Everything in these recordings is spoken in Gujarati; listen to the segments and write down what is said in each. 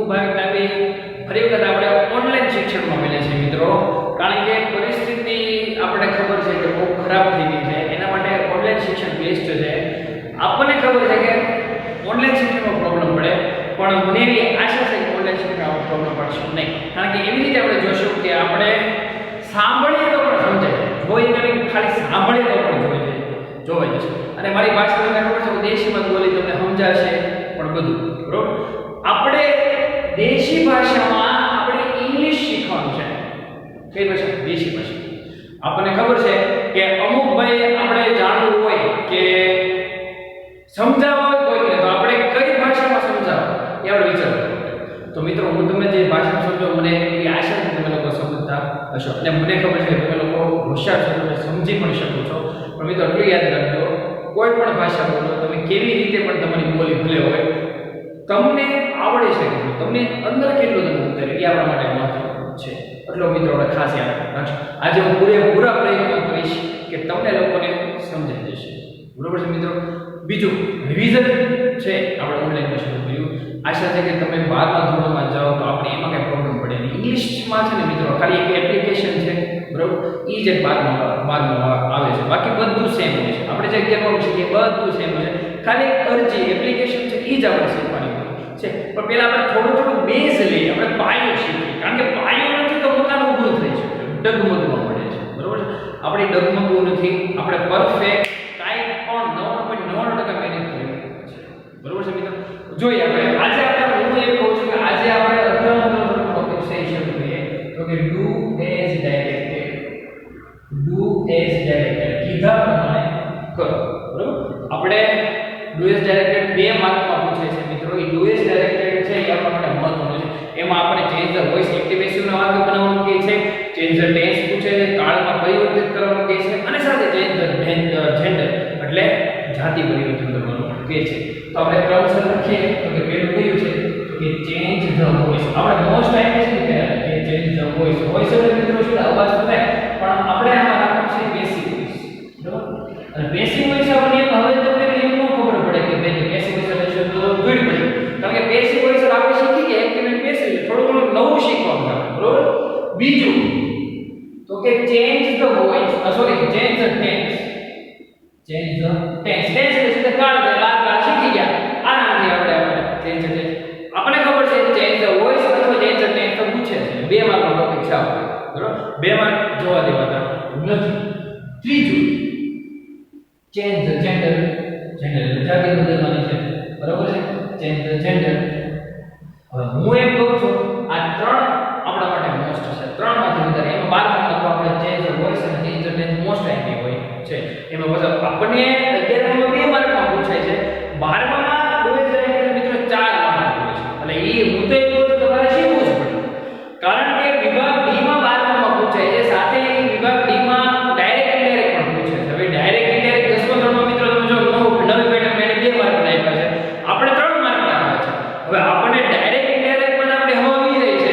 ભાવિક નાબી ફરી વખત આપણે ઓનલાઈન શિક્ષણમાં મળ્યા છે મિત્રો, કારણ કે પરિસ્થિતિ આપણે ખબર છે કે બહુ ખરાબ થઈ ગઈ છે, એના માટે ઓનલાઈન શિક્ષણ બેસ્ટ છે. આપણને ખબર છે કે ઓનલાઈન શિક્ષણમાં પ્રોબ્લેમ પડે, પણ મને એવી આશા છે કે ઓનલાઈન શિક્ષણમાં પ્રોબ્લેમ પડશે નહીં, કારણ કે એવી રીતે આપણે જોશું કે આપણે સાંભળીએ તો પણ સમજાય, જોઈએ નહીં ખાલી સાંભળીએ તો પણ જોવાય જશે. અને મારી ભાષા તમને ખબર છે, હું દેશીમાં બોલી તમને સમજાશે પણ બધું બરોબર. આપણે દેશી ભાષામાં આપણે ઇંગ્લિશ શીખવાનું છે. કઈ ભાષા? દેશી ભાષા. આપણને ખબર છે કે અમુક ભાઈ આપણે જાણવું હોય કે સમજાવવા હોય કોઈને, તો આપણે કઈ ભાષામાં સમજાવવા એ આપણે વિચારવું. તો મિત્રો હું તમને જે ભાષા સમજો, મને એવી આશા છે તમે લોકો સમજતા હશો, અને મને ખબર છે કે તમે લોકો હોશિયાર છો, તમે સમજી પણ શકો છો. પણ મિત્રો એટલું યાદ રાખજો, કોઈ પણ ભાષા બોલો તમે, કેવી રીતે પણ તમારી બોલી ભલે હોય, તમને આવડે છે કે તમને અંદર કેટલું તમે ઉતરે એ આપણા માટે મહત્વનું છે. એટલો મિત્રો આપણે ખાસ યાદ રાખજો. આજે હું પૂરેપૂરા પ્રયત્ન કરીશ કે તમને લોકોને સમજાઈ જશે. બરોબર છે મિત્રો. બીજું રિવિઝન છે આપણે ઓનલાઈન શરૂ કર્યું. આશા છે કે તમે 12મા ધોરણમાં જાઓ તો આપણે એમાં કઈ પ્રોબ્લેમ પડે નહીં. ઇંગ્લિશમાં છે ને મિત્રો ખાલી એક એપ્લિકેશન છે બરોબર, એ જ 12માં આવે છે, બાકી બધું સેમ હોય છે. આપણે જે 11માં શીખીએ બધું સેમ હોય છે, ખાલી અરજી એપ્લિકેશન છે એ જ આપણે શીખવાની છે. પણ પહેલા આપણે થોડું બેઝ લઈએ, આપણે પાયો શીખીએ, કારણ કે પાયો નથી તો મકાન ઊભું થઈ છે, ડગમગવા મળે છે. બરોબર છે. આપણે ડગમગવું નથી, આપણે પરફેક્ટ કાંઈ પણ 99.99% મહેનત કરવી છે. બરોબર છે મિત્રો. જોઈએ આપણે આજે હું એમ કહું છું કે આજે આપણે અધ્યાત્મનો ટોપિક શરૂ કરીએ. તો કે do as directed. Do as directed કીધા પ્રમાણે કરો. બરોબર. આપણે ડુ એઝ ડાયરેક્ટેડ 2 માર્કમાં પૂછાય છે મિત્રો. એ ડુ એઝ ડાયરેક્ટેડ છે એ આપણા માટે મહત્વનું છે. એમાં આપણે ચેન્જ ધ વોઇસ એક્ટિવ પેસિવનો વાક્ય બનાવવાનું કહે છે, ચેન્જ ધ ટેન્સ પૂછે છે, કાળમાં પરિવર્તિત કરવાનું કહે છે, અને સાથે ચેન્જ ધ જેન્ડર એટલે જાતિ પરિવર્તન કરવાનું કહે છે. તો આપણે ક્રમશઃ લખીએ તો કે પેલું કયું છે કે ચેન્જ ધ વોઇસ. આપણે મોસ્ટ ટાઈમ છે કે ચેન્જ ધ વોઇસ. વોઇસ એટલે મિત્રો શું અવાજ તો થાય, પણ આપણે આમાં રાખવાનું છે પેસિવ વોઇસ. બરાબર. અને પેસિવ વોઇસ આપણે હવે તમને એમ ન ખબર પડે કે ભાઈ પેસિવ વોઇસ એટલે શું, તો જોઈ પડે, કારણ કે પેસિવ વોઇસ આપણે શીખી ગયા એક્ટિવ અને પેસિવ, થોડું ઘણું નવું શીખવાનું છે. બરાબર. બીજું તો કે change the voice, sorry change the tense. Change the tense. Tense એટલે શું? કાળ શીખી ગયા. આનાથી આપણે ચેન્જ ધ આપણને ખબર છે ચેન્જ ધ વોઇસ અથવા ચેન્જ ધ ટેન્સ તો પૂછે છે. 2 માર્કનો ટોપિક છે આપણે. બરાબર. 2 માર્ક જોવા દેવાના નથી. ત્રીજું ચેન્જ ધ જેન્ડર. જેન્ડર એટલે જાતિ બદલવાની છે. બરાબર છે. Change the gender. હવે હું એમ કહું છું આ 3 આપણા માટે મોસ્ટ છે. 3 માંથી વધારે એમાં 12 માર્ક આપણે ચેન્જ ધ વોઇસ અને change the tense most IP હોય છે. એમાં પછી આપણને 11માં 2 માર્કમાં પૂછાય છે, 12માં ડુ એઝ ડાયરેક્ટેડ મિત્રો 4 માર્ક હોય છે. એટલે એ હું તો એવું કહું તમારે શીખવું જ પડે, કારણ કે વિભાગ ડી માં 12માં પૂછાય છે, સાથે વિભાગ ડી માં ડાયરેક્ટ ઇનડાયરેક્ટ પણ પૂછાય છે. હવે ડાયરેક્ટ ઇનડાયરેક્ટ 10મા ધોરણમાં મિત્રો તમે જો નવી પેટર્ન એને 2 માર્ક આપ્યા છે, આપણે 3 માર્ક આવે છે. હવે આપણને ડાયરેક્ટ ઇનડાયરેક્ટ પણ આપણે હવા આવી રહી છે,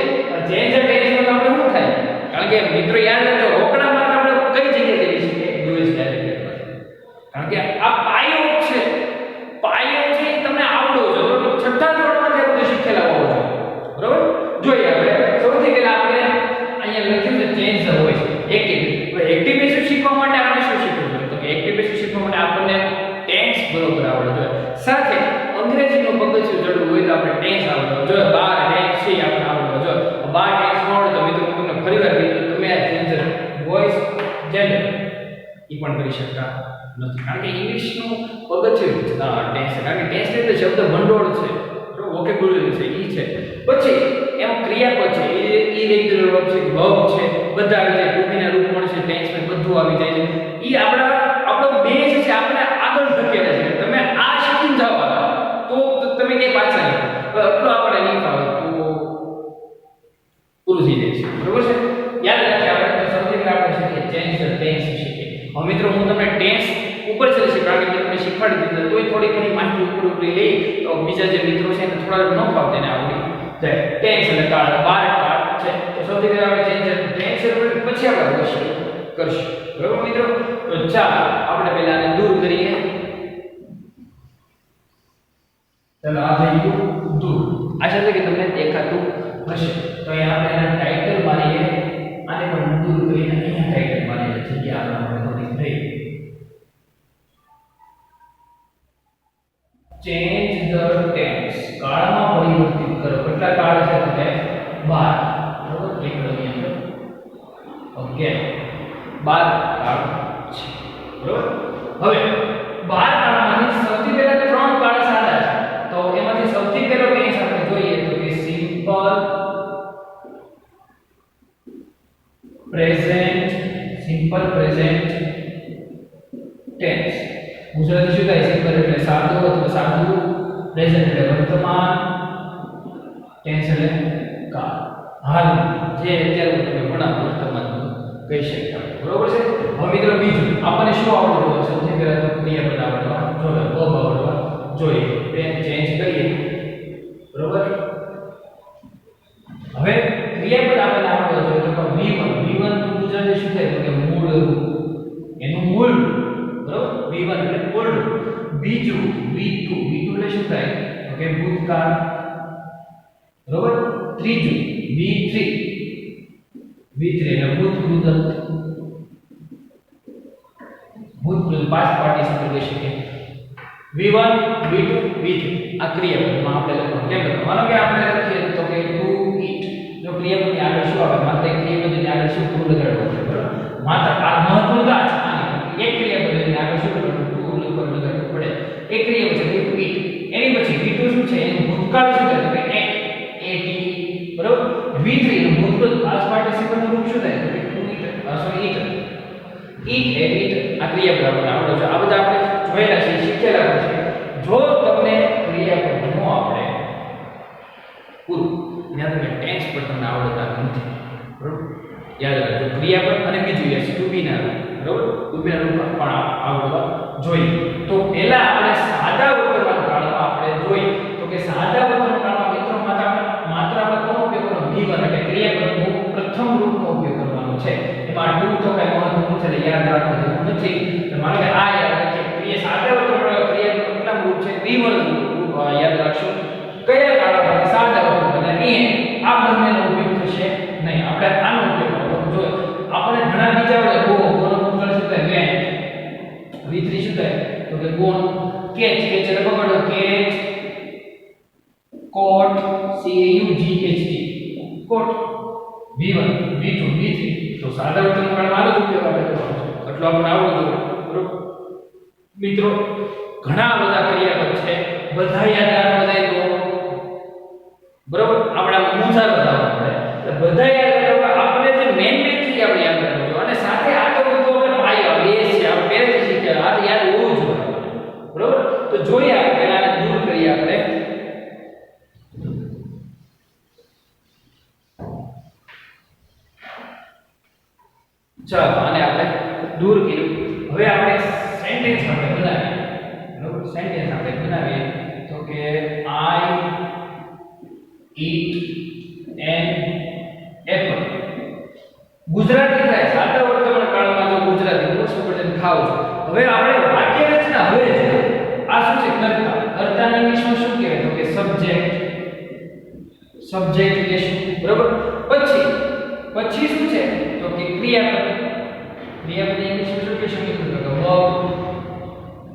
ચેન્જ ધ ટેન્સમાં આપણે શું થાય, કારણ કે મિત્રો યાદ રાખજો રોકડા માર્ક આપણે કઈ જગ્યાએ દઈ શકીએ? Do as directed. કારણ કે આ પાયો છે, પાયો છે એ તમને આવડવો જોઈએ. બરોબર. 6થા ધોરણમાં જે બધું શીખેલા હોવો જોઈએ. બરોબર. જોઈએ આપણે સૌથી પહેલા આપણે અહીંયા લખ્યું છે ચેન્જ ધ વોઇસ એક્ટિવ. તો એક્ટિવ પેસિવ શીખવા માટે આપણે શું શીખવું જોઈએ? તો કે એક્ટિવ પેસિવ શીખવા માટે આપણને ટેન્સ બરોબર આવડવું જોઈએ, સાથે અંગ્રેજીનું પગથિયું ચડવું હોય તો આપણે ટેન્સ આવડવું જોઈએ. 12 ટેન્સ છે આપણે આવડવું જોઈએ. 12 ટેન્સ આવડે તો મિત્રો તમને ફરીવાર કીધું તમે આ ચેન્જ ધ વોઇસ જેન્ડર ઈ પણ કરી શકતા નથી, કારણ કે ઇંગ્લિશનું પગથિયું ટેન્સ છે, કારણ કે ટેન્સ એટલે શબ્દ ભંડોળ છે, વોકેબ્યુલરી છે ઈ છે. પછી એમ ક્રિયાપદ છે, ઇરેગ્યુલર વર્બ છે, વર્બ છે, બધા આવી જાય. ટુબીના રૂપ પણ છે, ટેન્સ માં બધું આવી જાય છે. ઈ આપણો બેઝ છે, આપણે આગળ ધકેલે છે. તમે આ શીખી જાવ તો તમે કે પાછા નહીં, એટલો આપણે નહીં ફાવે તો પૂરું થઈ જાય છે. બરોબર છે. યાદ રાખીએ આપણે સૌથી પહેલા આપણે શીખીએ ચેન્જ ધ ટેન્સ શીખીએ. હવે મિત્રો હું તમને ટેન્સ ઉપર છે કારણ કે તમને શીખવાડી દીધું, તોય થોડી ઘણી માહિતી ઉપર લઈ તો બીજા જે મિત્રો છે એને થોડા ન ફાવતે ને આવડી જાય. ટેન્સ એટલે કાળ, 12 કાળ છે. તો સૌથી પહેલા આપણે ચેન્જ ધ ટેન્સ પછી આપણે ક્વેશ્ચન કરશું. બરોબર મિત્રો. તો ચાલો આપણે પહેલા આને દૂર કરીએ. ચાલો આ થઈ ગયું દૂર. આશા છે કે તમને દેખાતું હશે. તો અહીંયા આપણે એના ટાઇટલ મારીએ, આને પણ દૂર કરીને અહીંયા ટાઇટલ મારીએ, જગ્યા આપણે થોડી થઈ. ચેન્જ ધ ટેન્સ, કાળમાં પરિવર્તિત કરો. કેટલા કાળ છે તમે? 12. બરોબર, એક ની અંદર ઓકે 12 કાળ છે. બરોબર, હવે 12 કાળમાંથી સૌથી પહેલા 3 કાળ સાદા છે. તો એમાંથી સૌથી પહેલો ટેન્સ આપણે જોઈએ તો કે simple present, simple present tense. Gujarati શું થાય? સિમ્પલ એટલે સાદું અથવા સાદું, પ્રેઝન્ટ એટલે વર્તમાન, ટેન્સ એટલે કાળ, હાલ, જે અત્યારે તમે ભણાવો વર્તમાન કહી શકતા. બરોબર છે. હવે મિત્રો બીજું આપણને શું આવડવું જોઈએ? સૌથી પહેલા તો ક્રિયાપદ આવડવા જોઈએ, વર્બ આવડવા જોઈએ. પેન ચેન્જ કરીએ. બરોબર, હવે ક્રિયાપદ આપણને આવડવા જોઈએ. તો V1 નું ગુજરાતી શું થાય? તો કે મૂળ રૂપ, એનું મૂળ રૂપ. બરોબર, V1 એટલે મૂળ રૂપ. બીજું V2 એટલે શું થાય? તો કે ભૂતકાળ. બરોબર, ત્રીજું V3 એટલે ભૂતકૃત, પાસ્ટ પાર્ટિસિપલ કહી શકીએ. V1 V2 V3 આ ક્રિયાપદમાં આપણે લખવાનું. કેમ લખવાનું? માનો કે આપણે લખીએ તો કે to eat. જો ક્રિયાપદની આગળ શું આવે? માત્ર ક્રિયાપદની આગળ શું to લગાડવું છે? બરાબર, માત્ર આ મહત્વનું આ છે. એક ક્રિયાપદની આગળ શું લગાડવું? to લગાડવું પડે. એક ક્રિયાપદ છે to eat. એની પછી V2 શું છે? એનું ભૂતકાળ શું છે? તો કે at. બરોબર, V3 નું ભૂતકાળ પાસ્ટ પાર્ટિસિપલ નું રૂપ શું થાય? તો કે to eat. Sorry eat. eat આ ક્રિયાપદ આપણે આવડે છે. આ બધા આપણે જોયેલા છે, શીખેલા છે. જો તમને ક્રિયાપદ ન આવડે પૂરું, ત્યાં તમે ટેન્સ પર તમને આવડતા નથી. બરોબર, યાદ રાખજો ક્રિયાપદ અને બીજું યસ ટુ બી ના રૂપ. બરોબર, ટુ બી ના રૂપ પણ આવડવા જોઈએ. તો પહેલા આપણે સાદા વર્તમાન કાળમાં આપણે જોઈએ તો કે સાદા વર્તમાન કાળમાં મિત્રો માત્ર આપણે કોનો ઉપયોગ કરવાનો? V1 એટલે ક્રિયાપદનું પ્રથમ રૂપનો ઉપયોગ કરવાનો છે. એમાં ટુ તો કઈ મહત્વનું છે યાદ રાખવું જરૂર નથી. માનો કે આ યાદ રાખીએ ક્રિયા સાદા વર્તમાન ક્રિયાપદ કેટલા રૂપ છે? V1 રૂપ યાદ રાખશો. કયા કાળમાં? સાદા વર્તમાન. અને આ બંનેનો ઉપયોગ થશે નહીં. આપણે આનો ઉપયોગ કરવાનો જોઈએ. આપણે ઘણા બીજા વડે ગોનો ભૂતકાળ શું થાય? વેન્ટ. V3 શું થાય? તો કે ગોન. કેચ એટલે પકડો, કેચ. કોટ CAUGHT કોટ. V1 V2 V3 તો સાદા વર્તમાન કાળમાં આનો ઉપયોગ આપણે કરવાનો છે. એટલો આપણે આવડવું જોઈએ. બરોબર મિત્રો, ઘણા બધા ક્રિયાપદ છે, બધા યાદ રાખવા જાય તો બરોબર આપણા મૂંઝા બતાવવા પડે. તો બધા યાદ રાખવા આપણે જે મેઈન થી આપણે યાદ રાખવું જોઈએ. અને સાથે આ તો બધું આપણે પાયો બેઝ છે, આપણે પહેલેથી શીખ્યા, આ યાદ હોવું જોઈએ. બરોબર, તો જોઈએ આપણે પહેલા આને દૂર કરીએ આપણે. ચાલો આને આપણે દૂર કર્યું. હવે આપણે સેન્ટેન્સ આપણે બનાવીએ. બરોબર, સેન્ટેન્સ આપણે બનાવીએ તો કે I eat an apple. Gujarati થાય સાદા વર્તમાન કાળમાં જો ગુજરાતી મોસ્ટ ઇમ્પોર્ટન્ટ ખાવ છો. હવે આપણે વાક્ય રચના હવે છે આ શું છે? કર્તા. કર્તાને ઇંગ્લિશમાં શું કહેવાય? તો કે સબ્જેક્ટ. સબ્જેક્ટ એટલે શું? બરોબર, પછી શું છે? તો કે ક્રિયાપદ. ક્રિયાપદ ઇંગ્લિશમાં શું કહી શકીએ? તો કે વર્બ.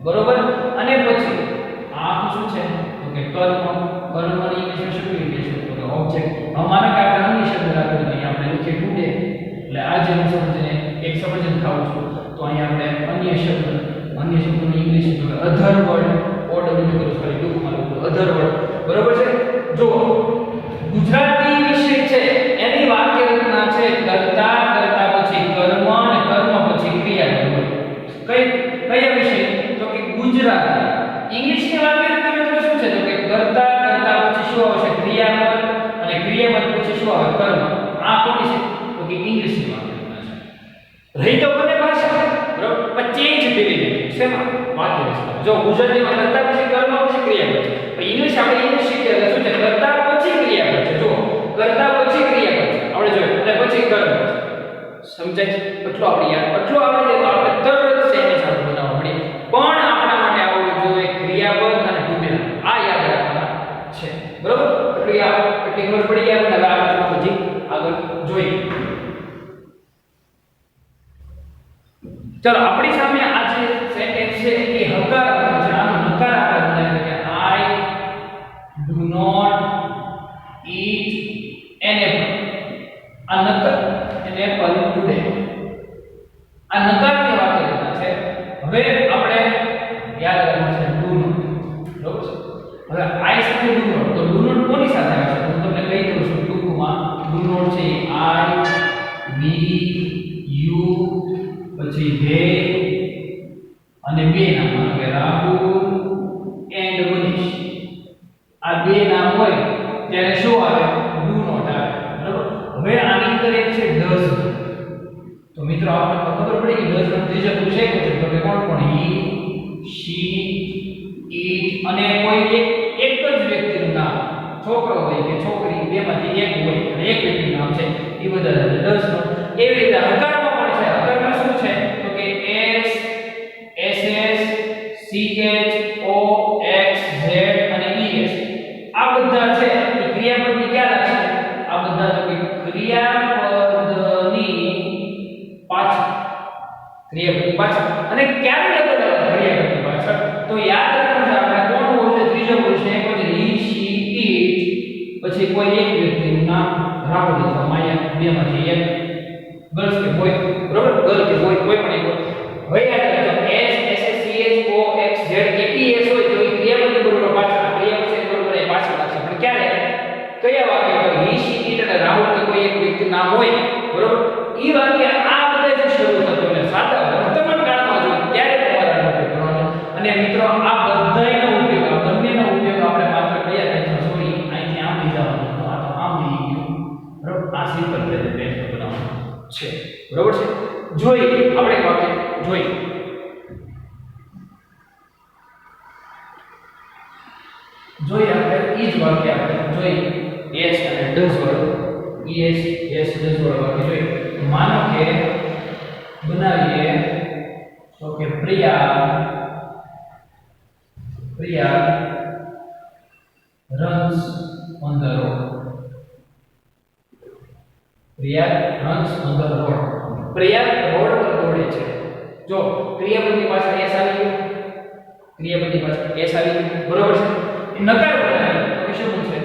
બરોબર, અને પછી આ શું છે? તો કે કર્મ. કર્મની ઇંગ્લિશમાં શું કહીએ છીએ? તો કે ઓબ્જેક્ટ. અમારે કે આપણે અન્ય શબ્દ રાખીએ તો આપણે લખીએ ટુડે. એટલે આજે હું સમજીને એક સફરજન ખાઉં છું તો અહીંયા આપણે અન્ય શબ્દની ઇંગ્લિશ તો કે અધર વર્ડ. ઓર્ડર કરું સોરી ટૂંકમાં લખું અધર વર્ડ. બરોબર છે. જો ગુજરાતી વિષય છે એની વાક્ય રચના છે કર્તા, કર્તા પછી કર્મ અને કર્મ પછી ક્રિયા. કયા વિષય? તો કે ગુજરાતી. ઇંગ્લિશની વાક્ય રચના મિત્રો શું છે? તો કે કર્તા, કર્તા પછી શું આવશે? ક્રિયાપદ, અને ક્રિયાપદ પછી શું આવે? કર્મ. આ કોની છે? તો કે ઇંગ્લિશની વાક્ય રચના છે. રહી તો બંને ભાષા બરોબર, પણ ચેન્જ કરી દીધી શેમાં? વાક્ય રચના. જો ગુજરાતીમાં કર્તા પછી કર્મ પછી ક્રિયાપદ છે, પણ ઇંગ્લિશ આપણે ઇંગ્લિશ શીખ્યા શું છે? કર્તા પછી ક્રિયાપદ છે. જો કર્તા પછી ક્રિયાપદ છે આપણે જોયું, અને પછી કર્મ છે. સમજાય? એટલો આપણે યાદ, એટલો આવડે તો આપણે તરત સેન્ટેન્સ આપણે બનાવવા મળે. પણ આપણા માટે આવડવું જોઈએ ક્રિયાપદ અને ટુ બી. આ યાદ રાખવાના ખબર પડી ગઈ હવે આપણે પછી આગળ જોઈએ. ચલો આપણી સામે આ જે સેન્ટેન્સ છે એ હકારાત્મક છે. આનો નકાર આપણે બનાવીએ કે I do not eat an apple. આ નકાર an apple today. આ નકારની વાક્યરચના છે. હવે આપણે યાદ રાખવાનું છે do not. બરોબર છે. હવે I સાથે do not, તો do not કોની સાથે આવે છે? હું તમને કહી દઉં છું ટૂંકમાં. do not છે I, we, you, પછી they અને બે નામ આવે રાહુલ એન્ડ મનીષ. આ બે નામ હોય ત્યારે શું આવે? do not આવે. બરાબર. હવે આની અંદર એક છે does. તો મિત્રો આપણને ખબર પડી કે does નો ત્રીજો પુરુષ એક છે. તો કે કોણ? he, she, it અને કોઈ એક જ વ્યક્તિનું નામ, છોકરો હોય કે છોકરી, બેમાંથી એક હોય અને એક વ્યક્તિનું નામ છે, એ બધા does નો. એવી રીતે હકારમાં પણ છે. હકારમાં શું છે? તો કે s, ss, ch, o, x, z અને es. આ બધા છે એ ક્રિયાપદની ક્યાં લાગશે? આ બધા તો કે ક્રિયાપદની પાછળ. ક્રિયાપદની પાછળ. અને ક્યારે લગાડવા ક્રિયાપદની પાછળ? તો યાદ રાખવાનું છે આપણે કોણ હોય છે ત્રીજો પુરુષ એક હોય છે he, she, it, પછી કોઈ એક વ્યક્તિનું નામ રાહુલ અથવા માયા, બેમાંથી એક, ગર્લ્સ કે બોય, બરોબર? ગર્લ કે બોય કોઈ પણ એક હોય. હવે યાદ રાખજો s, ss, ch, o, x, z કે es હોય તો એ ક્રિયાપદની બરોબર પાછળ, ક્રિયાપદ બરોબર એ પાછળ લાગશે. પણ ક્યારે? કયા વાક્ય પર? he, she, it અને રાહુલ કે કોઈ એક વ્યક્તિ નામ હોય, બરોબર? ઈ વાક્ય આ બધા જે શરૂ થતો એટલે સાદા વર્તમાન કાળમાં જોઈએ ત્યારે તમારે આનો ઉપયોગ કરવાનો. અને મિત્રો આ બધાયનો ઉપયોગ, આ બંનેનો ઉપયોગ આપણે માત્ર કયા ટેન્સમાં? સોરી, અહીંથી આમ લઈ જવાનું તો આ તો આમ લઈ ગયું, બરોબર? આ સિમ્પલ પ્રેઝન્ટ ટેન્સ બનાવવાનું છે, બરોબર છે? જોઈએ આપણે વાક્ય જોઈએ. આપણે ઈ જ વાક્ય આપણે જોઈએ s અને does વાળું, es does વાળું વાક્ય જોઈએ. માનો કે બનાવીએ તો કે Priya runs on the road. Priya runs on the road. Priya road પર દોડે છે. જો ક્રિયાપદની પાછળ s આવી ગયું, ક્રિયાપદની પાછળ s આવી ગયું, બરોબર છે? નકાર બનાવી તો કે શું બનશે?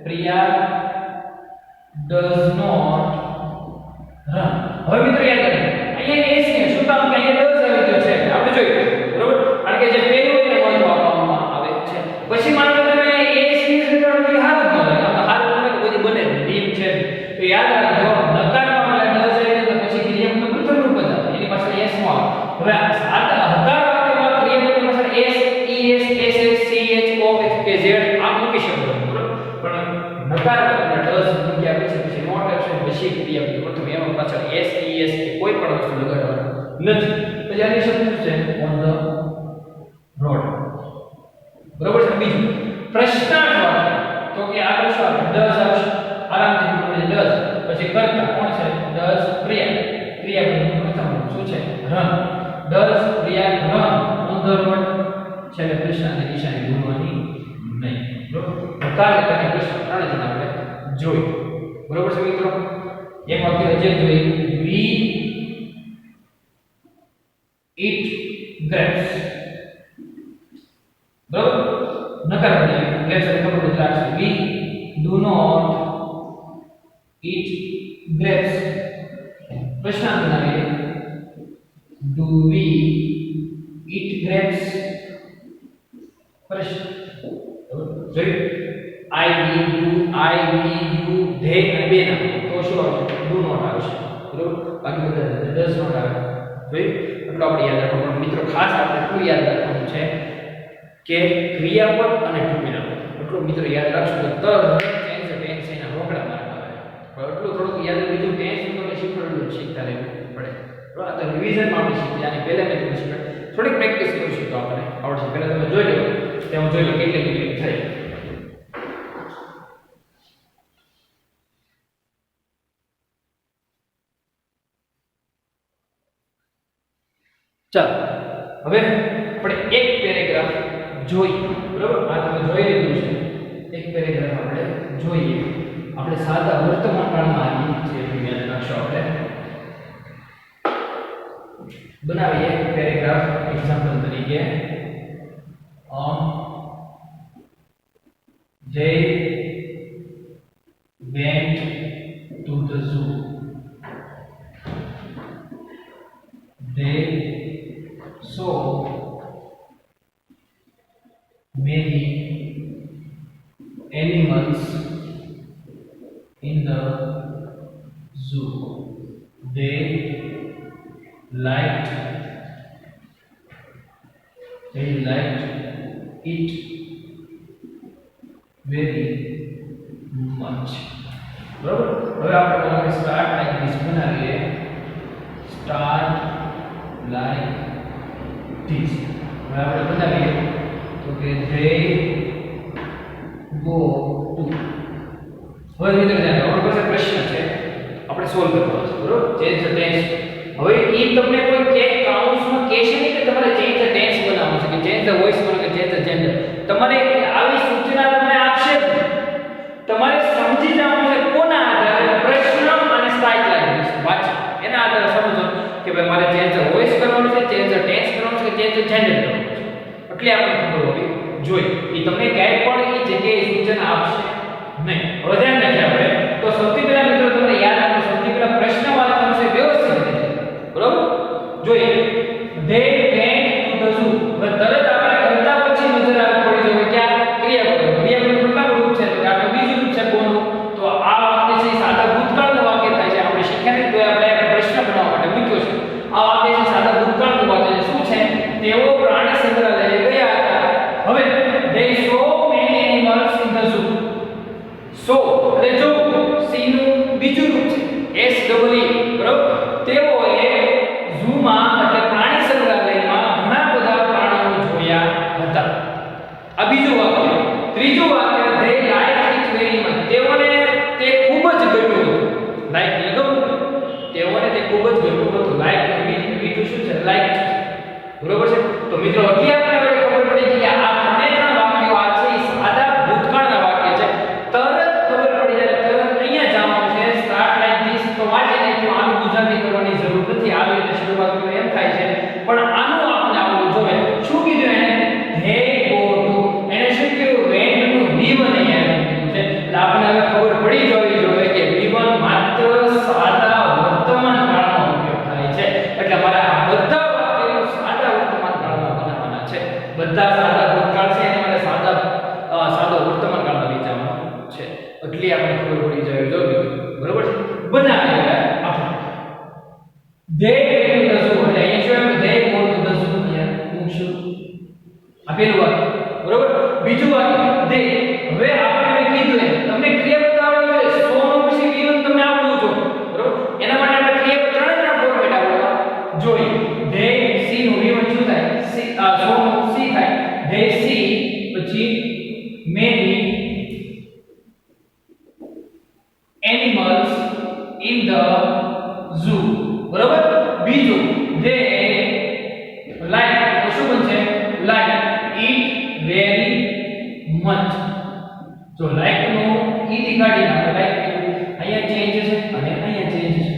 Priya does not run. હવે મિત્રો યાદ રાખો અહીંયા s ને શું કામ કે અહીંયા does આવી ગયો છે આપણે જોઈએ, બરોબર? કારણ કે જે પહેલું એને મહત્વ આપવામાં આવે છે. પછી માનો કે તમે s ની જગ્યાએ હાલ ન લાગે, આ હાલ તમને કોઈ બને નિયમ છે. તો યાદ રાખજો નકારમાં does આવી તો પછી ક્રિયાપદ પ્રથમ રૂપ જ આવે, એની પાછળ s નો આવે. હવે આ સાદા હકાર વાક્યમાં ક્રિયાપદની પાછળ s, es, ss, ch, o, x કે z આ મૂકી શકો, બરોબર? પણ નકારમાં does મૂક્યા પછી નોટ આવશે, પછી ક્રિયાપદ પ્રથમ એમાં પાછળ s, es કે કોઈ પણ વસ્તુ લગાડવાનું નથી. પછી આની શબ્દ છે on the road, બરોબર છે? બીજું પ્રશ્નાર્થ વાક્ય તો કે આગળ શું આવે? does આવશે. આરામથી બોલે does. પછી કર્તા કોણ છે? does ક્રિયાપદ પ્રથમ શું છે? run. does ક્રિયા run on the road છે એટલે પ્રશ્નાર્થની નિશાની ભૂલવાની નહીં, બરોબર? કાર્ય અને પ્રશ્ન ત્રણે જણ આપણે જોઈ, બરોબર છે મિત્રો? એક વાક્ય જે જોઈ we eat grapes, બરોબર? નકાર બનાવી grapes એટલે ખબર જ રાખશે we do not eat grapes. પ્રશ્નાર્થ બનાવીએ do we eat grapes? પ્રશ્ન જોઈ I, we, you, they અને બે નામ તો શું આવશે? do not આવશે, બરોબર? બાકી બધા does not આવે. જોઈ એટલું આપણે યાદ રાખવાનું. મિત્રો ખાસ આપણે એટલું યાદ રાખવાનું છે કે ક્રિયાપદ અને ટૂંકીનામ એટલું મિત્રો યાદ રાખશો તો ટેન્સ એના રોકડા માર્ક આવે. પણ એટલું થોડુંક યાદ બીજું ટેન્સ તમને શીખવાડેલું શીખતા રહેવું પડે, બરોબર? આ તો રિવિઝનમાં આપણે શીખી આની પહેલા મેં તમને શીખવાડ્યું. થોડીક પ્રેક્ટિસ કરીશું તો આપણે આવડશે. પહેલા તમે જોઈ લો ત્યાં હું જોઈ લો કેટલી થઈ. ચાલો હવે આપણે એક પેરેગ્રાફ જોઈએ, બરોબર? આ તમે જોઈ લીધું છે. એક પેરેગ્રાફ આપણે જોઈએ. આપણે સાદા વર્તમાન કાળમાં આવીએ છીએ યાદ રાખશો આપણે બનાવીએ પેરેગ્રાફ એક્ઝામ્પલ તરીકે they went to the zoo. They saw many animals in the zoo. They liked it very much. બરાબર. હવે આપણે સ્ટાર્ટ લાઈક ધીસ બનાવીએ. Start like this. હવે આપણે બનાવીએ તો કે they go to. હવે મિત્રો ધ્યાન આપણી પાસે પ્રશ્ન છે આપણે સોલ્વ કરવાનો છે. બરાબર. Change the tense. હવે એ તમને કોઈ કે કાઉન્સમાં કહેશે નહીં કે તમારે ચેન્જ ધ ટેન્સ બનાવવાનું છે કે ચેન્જ ધ વોઇસ બનાવો કે ચેન્જ ધ જેન્ડર. તમારે આવી સૂચના તમને આપશે જ નહીં. તમારે સમજી જવાનું છે કોના આધારે પ્રશ્ન અને સ્ટાઇલ લાઈન વાંચો એના આધારે સમજો કે ભાઈ મારે ચેન્જ ધ વોઇસ કરવાનું છે, ચેન્જ ધ ટેન્સ કરવાનું છે કે ચેન્જ ધ જેન્ડર કરવાનું છે. એટલે આપણે ખબર હોવી જોઈએ. એ તમને ક્યાંય પણ એ જગ્યાએ સૂચના આપશે નહીં. હવે ધ્યાન રાખીએ આપણે તો સૌથી પહેલા મિત્રો તમને યાદ રાખો સૌથી પહેલા પ્રશ્ન વાંચવાનો છે વ્યવસ્થિત રીતે. બરોબર. જોઈએ they went to the zoo. હવે તરત આપણે કરતા પછી નજર આવે પડી જવું કે આ ક્રિયાપદ કેટલા રૂપ છે તો આપણે બીજું રૂપ છે કોનું તો આ વાક્ય છે સાદા ભૂતકાળનું વાક્ય થાય છે. આપણે શીખ્યા ને તો આપણે એક પ્રશ્ન બનાવવા માટે મૂક્યો છે. આ વાક્ય છે સાદા ભૂતકાળનું વાક્ય છે. શું છે? તેઓ પ્રાણી સંગ્રહાલયે ગયા હતા. હવે they saw many animals in the zoo. so એટલે જો સી નું બીજું રૂપ છે S double E. બરાબર. તેઓએ ઝૂમાં એટલે પ્રાણી સંગ્રહાલયમાં ઘણા બધા પ્રાણીઓ જોયા હતા. આ બીજું વાક્ય. ત્રીજું વાક્ય they liked it very much. તેઓને તે ખૂબ જ ગમ્યું હતું. લાઈક લગાવું તેઓને તે ખૂબ જ ગમ્યું હતું. લાઈક બીજું શું છે? લાઈક. બરોબર છે. તો મિત્રો અત્યારે આપણે હવે ખબર પડી ગઈ કે આ ત્રણ વાક્યો આ છે સાદા ભૂતકાળના વાક્ય છે. તરત ખબર પડી જાય તરત અહીંયા જવાનું છે સ્ટાર્ટ લાઈક ધીસ તો વાંચીને જો આનું ગુજરાતી કરવાની જરૂર નથી. આવી રીતે શરૂઆત કરો એમ થાય છે પણ આનું આપણે આવડવું જોઈએ. શું કીધું એને? they go to. એને શું કીધું? went નું V1 અહીંયા કીધું છે. એટલે આપણે હવે ખબર પડી જવી જોઈએ કે V1 માત્ર સાદા વર્તમાન કાળમાં ઉપયોગ થાય છે. એટલે મારે આ બધા વાક્યો સાદા વર્તમાન કાળમાં બનાવવાના છે. બધા સાદા ભૂતકાળ છે અને મારે સાદો વર્તમાન કાળમાં લઈ જવાનું છે. એટલે આપણે ખબર પડી જવી જોઈએ. બરોબર છે. બનાવીએ આપણે they went to the zoo. એટલે અહીંયા શું આવ્યું? they go to the zoo. અહીંયા મૂકશું. આ પેલું વાક્ય. બરોબર. બીજું વાક્ય they. હવે આપણે કીધું એમ તમને ક્રિયાપદ આવડવું જોઈએ. સો નો પછી V1 તમને આવડવું જોઈએ. બરોબર. એના માટે આપણે ક્રિયાપદ ત્રણ ફોર્મેટ આવડવા જોઈએ. they see નું V1 શું થાય? see સો નું C થાય. they see પછી many animals in the zoo. બરોબર. બીજું they like તો શું બનશે? like it very much. જો like નો e થી કાઢી નાખો like અહીંયા ચેન્જ છે અને અહીંયા ચેન્જ છે.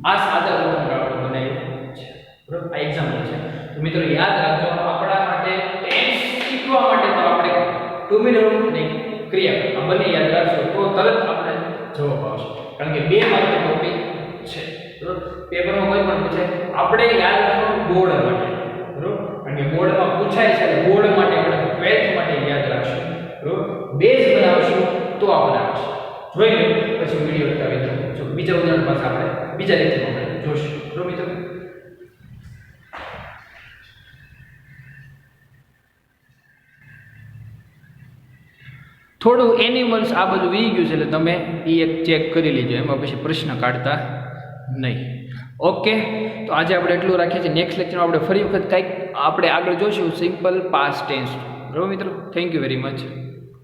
આ સાદા વર્તમાન કાળ બનાવ્યું છે. બરોબર. આ એક્ઝામ્પલ છે. તો મિત્રો યાદ રાખજો આપણા માટે ટેન્સ શીખવા માટે તો આપણે ટુ મિનટ અને ક્રિયાપદ આ બંને યાદ રાખશો તો તરત આપણે જવાબ આવશે. કારણ કે 2 માર્કનો ટોપિક છે. બરોબર. પેપરમાં કોઈ પણ પૂછે આપણે યાદ રાખવાનું બોર્ડ માટે. બરોબર. કારણ કે બોર્ડમાં પૂછાય છે એટલે બોર્ડ માટે આપણે 12th માટે યાદ રાખશું. બરોબર. બેઝ બનાવશું તો આપણે આવશે. જોઈ લો પછી વિડિયો અટકાવી દો. જો બીજા ઉદાહરણ પાસે આપણે બીજા લેક્ચરમાં આપણે જોશું. બરોબર મિત્રો. થોડું એનિમલ્સ આ બધું વી ગયું છે એટલે તમે એ એક ચેક કરી લેજો. એમાં પછી પ્રશ્ન કાઢતા નહીં. ઓકે. તો આજે આપણે એટલું રાખીએ છીએ. નેક્સ્ટ લેક્ચરમાં આપણે ફરી વખત કંઈક આપણે આગળ જોઈશું સિમ્પલ પાસ્ટ ટેન્સ. બરાબર મિત્રો. Thank you very much.